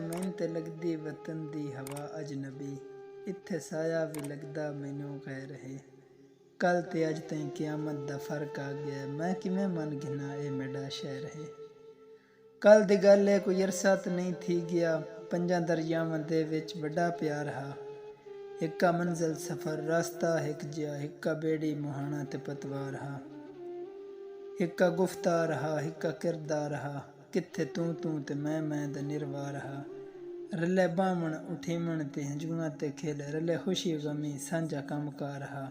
मैनू ते लगदी वतन दी हवा अजनबी, इत्थे साया भी लगदा मैनू गैर है। कल ते अज ताईं क़यामत दा फर्क आ गया, मैं किवें मन गिना ए मेरा शहर है। कल दी गल है कोई अरसा तो नहीं थी गया, पंजां दरियावां दे विच बड़ा प्यार हा। हिक्का मंजिल सफ़र रास्ता हिक जिहा, हिक्का बेड़ी मुहाना ते पतवार हा। हिक्का गुफ्तार हा, हिक्का किरदार हा, कित्थे तू तू ते मैं दा निर्वार हा। रले बावण उठीमण ते हंजुआं ते खेल, रले खुशी गमी सांझा कमकार हा।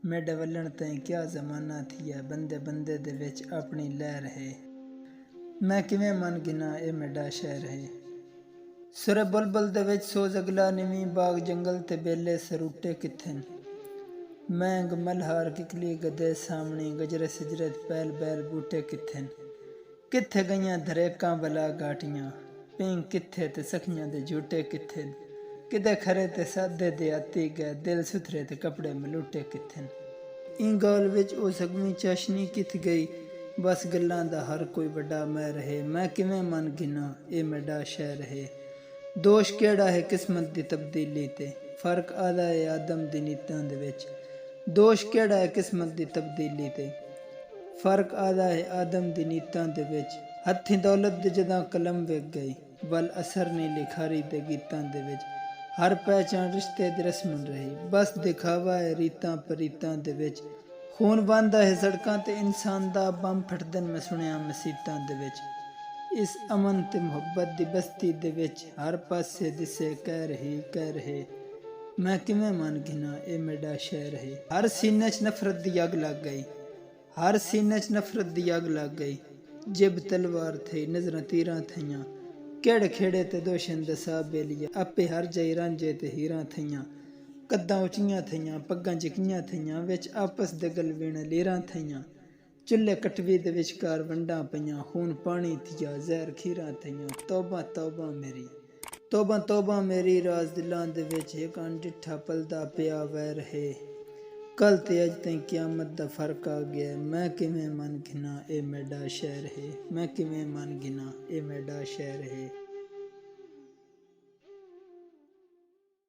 मेरे वलन ताईं क्या जमाना थिया, बंदे बंदे दे विच अपनी लहर है। मैं किवें मन गिना ए मेरा शहर है। सुरे बुलबुल दे विच सोज अगला निवी, बाग जंगल ते बेले सरूटे कित्थे न। मैंग मल्हार किकली गदे सामने, गजरे सजरे बैल बैल बूटे कित्थे न। कित्थे गईयां धरेकां बला घाटियां, पिंग कित्थे ते सखियां दे झूटे कित्थे न। किदे खरे ते सादे दे आती गए, दिल सुथरे ते कपड़े मलूटे कित्थे न। इन गौल विच ओ सगवी चाशनी किथ गई, बस गल्लां दा हर कोई वड्डा मैं रहे। मैं किवें मन गिना ए मेरा शहर है। दोष केड़ा है किस्मत दी तब्दीली ते, फर्क आदा है आदम दी नीतां दे विच। दोष केड़ा है किस्मत दी तब्दीली ते, फर्क आदा है आदम दी नीतां दे विच। हत्थी दौलत दे जदां कलम विक गई, बल असर नहीं लिखारी दे गीतां दे विच। हर पहचान रिश्ते दी रस्मन रही, बस दिखावा है रीतां परीतां दे विच। खून बहंदा है सड़कां ते इंसान दा, बम फटदे मैं सुनिया मसीतां दे विच। इस अमन ते मुहब्बत दी बस्ती दे विच हर पासे दिसे कहर ही। मैं किवें मन गिना ए मेरा शहर है। हर सीने च नफरत दी अग लग गई, हर सीने च नफरत दी अग लग गई। जिब तलवार थी नजरां तीरां थईयां, केड़े खेड़े ते दोशन दसा बेलिया। आपे हर जई रांझे ते हीरां थईयां, कद्दां उचियां थईयां पग्गां जिकियां थईयां, विच आपस दे गलवीण लीरां थईयां। चुल्हे कटवी दे विचकार वंडां पईयां, खून पानी थिया जहर खीरां थईयां। तौबा तौबा मेरी, तौबा तौबा मेरी, राज दिलां दे विच हिक अनडिठा पलदा पिया वैर है। कल ते अज ताईं क़यामत दा फर्क आ गया, मैं किवें मन गिना ए मेरा शहर है। मैं किवें मन गिना ए मेरा शहर है।